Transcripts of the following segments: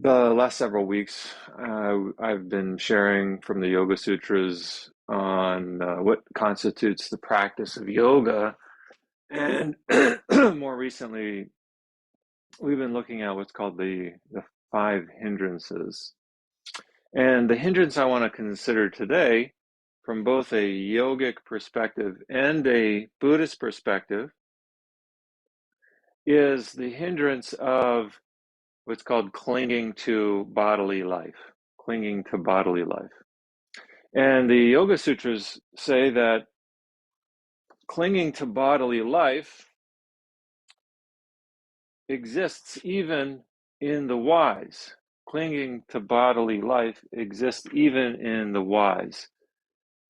The last several weeks, I've been sharing from the Yoga Sutras on what constitutes the practice of yoga. And more recently, we've been looking at what's called the five hindrances. And the hindrance I want to consider today, from both a yogic perspective and a Buddhist perspective, is the hindrance of what's called clinging to bodily life, clinging to bodily life. And the Yoga Sutras say that clinging to bodily life exists even in the wise. Clinging to bodily life exists even in the wise.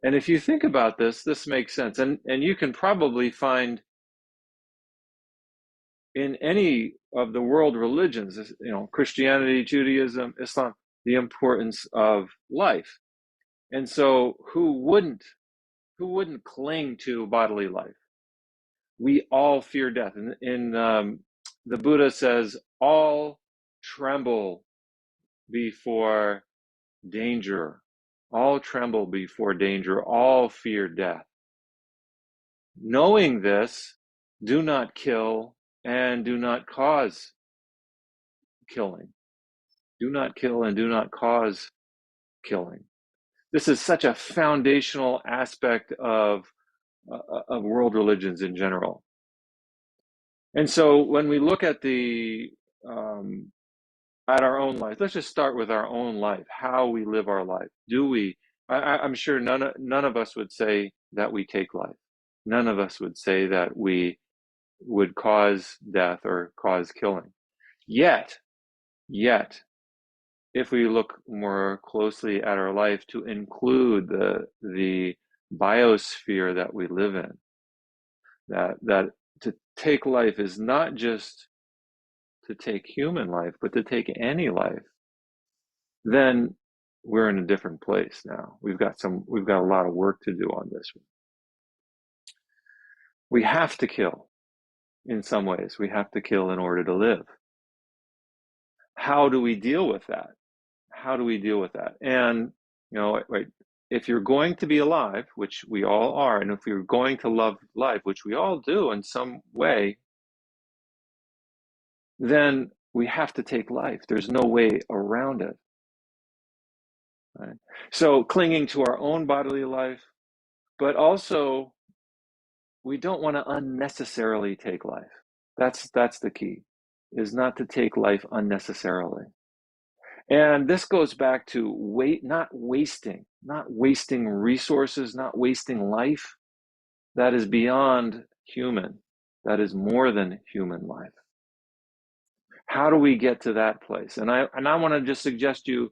And if you think about this, this makes sense. And you can probably find in any of the world religions, Christianity, Judaism, Islam, the importance of life. And so who wouldn't cling to bodily life? We all fear death. And the Buddha says, all tremble before danger. All tremble before danger. All fear death. Knowing this, do not kill and do not cause killing. Do not kill and do not cause killing. This is such a foundational aspect of world religions in general. And so when we look at at our own life, let's just start with our own life, how we live our life. Do we? I'm sure none of us would say that we take life. None of us would say that we would cause death or cause killing. Yet, if we look more closely at our life to include the biosphere that we live in, that to take life is not just to take human life, but to take any life, then we're in a different place now. We've got a lot of work to do on this. We have to kill in some ways. We have to kill in order to live. How do we deal with that? How do we deal with that? And, if you're going to be alive, which we all are, and if you're going to love life, which we all do in some way, then we have to take life. There's no way around it. Right? So clinging to our own bodily life, but also we don't want to unnecessarily take life. That's the key, is not to take life unnecessarily. And this goes back to not wasting resources, not wasting life. That is beyond human. That is more than human life. How do we get to that place? And I want to just suggest you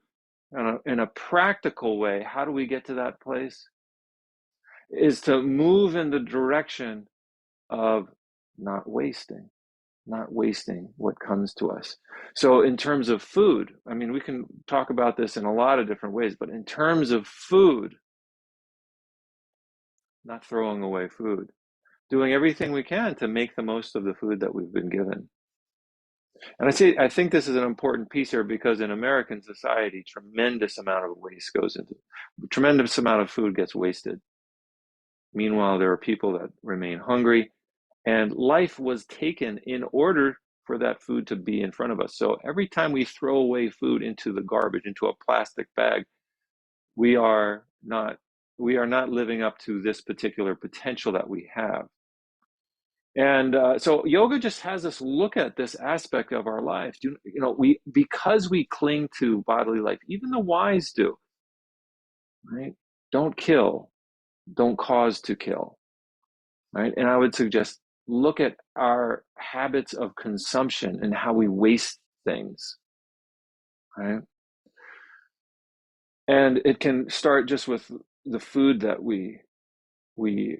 in a practical way, how do we get to that place? Is to move in the direction of not wasting what comes to us. So in terms of food, I mean, we can talk about this in a lot of different ways, but in terms of food, not throwing away food, doing everything we can to make the most of the food that we've been given. And I think this is an important piece here because in American society, tremendous amount of waste goes into, tremendous amount of food gets wasted. Meanwhile, there are people that remain hungry, and life was taken in order for that food to be in front of us. So every time we throw away food into the garbage, into a plastic bag, we are not living up to this particular potential that we have. And so yoga just has us look at this aspect of our life. Because we cling to bodily life, even the wise do, right? Don't kill, don't cause to kill, right? And I would suggest look at our habits of consumption and how we waste things, right? And it can start just with the food that we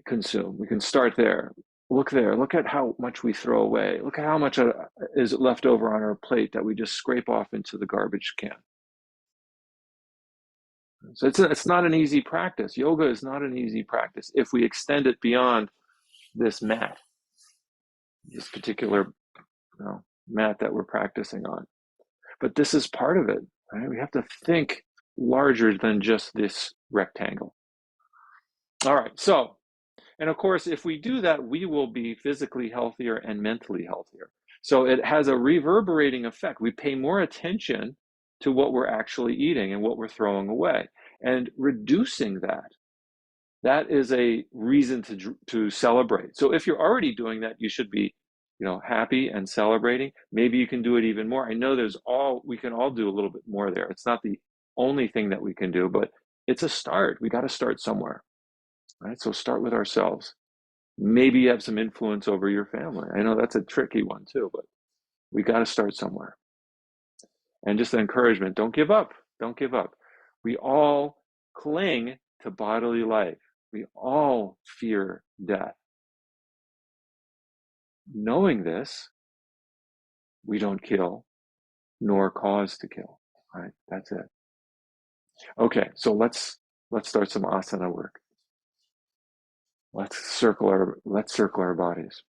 consume. We can start there. Look at how much we throw away. Look at how much is left over on our plate that we just scrape off into the garbage can. So it's not an easy practice. Yoga is not an easy practice if we extend it beyond this mat, this particular mat that we're practicing on. But this is part of it, right? We have to think larger than just this rectangle. All right, so, and of course, if we do that, we will be physically healthier and mentally healthier. So it has a reverberating effect. We pay more attention to what we're actually eating and what we're throwing away. And reducing that is a reason to celebrate. So if you're already doing that, you should be, happy and celebrating. Maybe you can do it even more. I know we can all do a little bit more there. It's not the only thing that we can do, but it's a start. We got to start somewhere, right? So start with ourselves. Maybe you have some influence over your family. I know that's a tricky one too, but we got to start somewhere. And just the encouragement, don't give up. Don't give up. We all cling to bodily life. We all fear death. Knowing this, we don't kill nor cause to kill. Right? That's it. Okay, so let's start some asana work. Let's circle our bodies.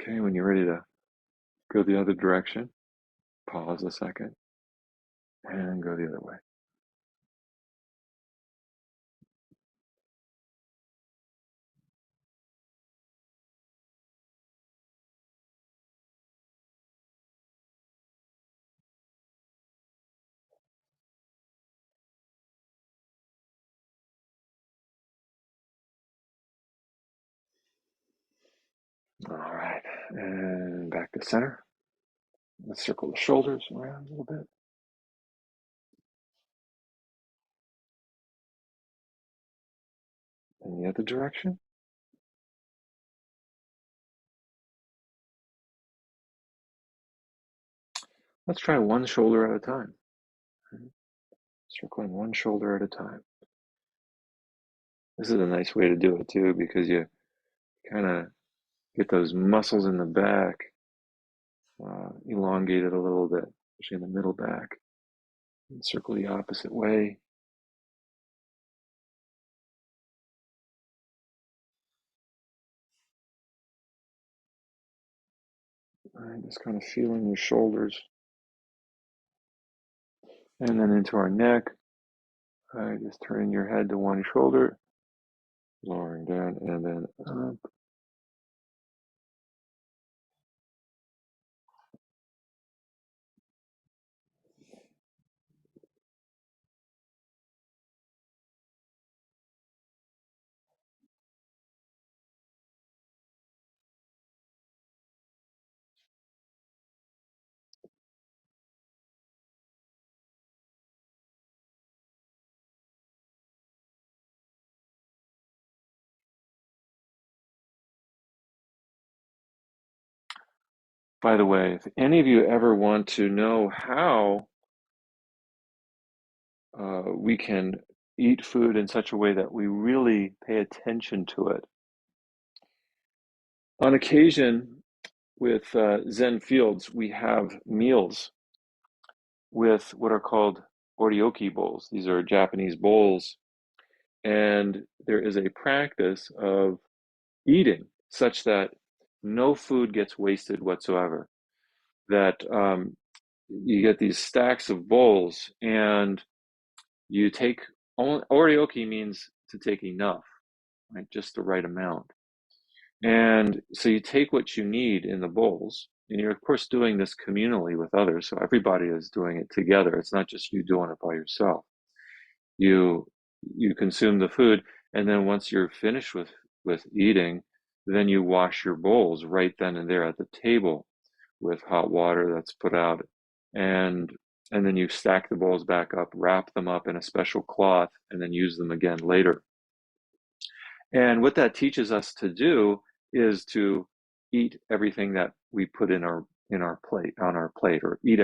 Okay, when you're ready to go the other direction, pause a second and go the other way. All right, and back to center. Let's circle the shoulders around a little bit. In the other direction. Let's try one shoulder at a time. Circling one shoulder at a time. This is a nice way to do it too, because you kind of get those muscles in the back elongated a little bit, especially in the middle back. And circle the opposite way. All right, just kind of feeling your shoulders. And then into our neck. All right, just turning your head to one shoulder, lowering down, and then up. By the way, if any of you ever want to know how we can eat food in such a way that we really pay attention to it. On occasion, with Zen fields, we have meals with what are called oryoki bowls. These are Japanese bowls, and there is a practice of eating such that no food gets wasted whatsoever. That you get these stacks of bowls, and you take oryoki means to take enough, right? Just the right amount. And so you take what you need in the bowls, and you're of course doing this communally with others. So everybody is doing it together. It's not just you doing it by yourself. You you consume the food, and then once you're finished with eating, then you wash your bowls right then and there at the table with hot water that's put out, and and then you stack the bowls back up, wrap them up in a special cloth, and then use them again later. And what that teaches us to do is to eat everything that we put in our plate on our plate, or eat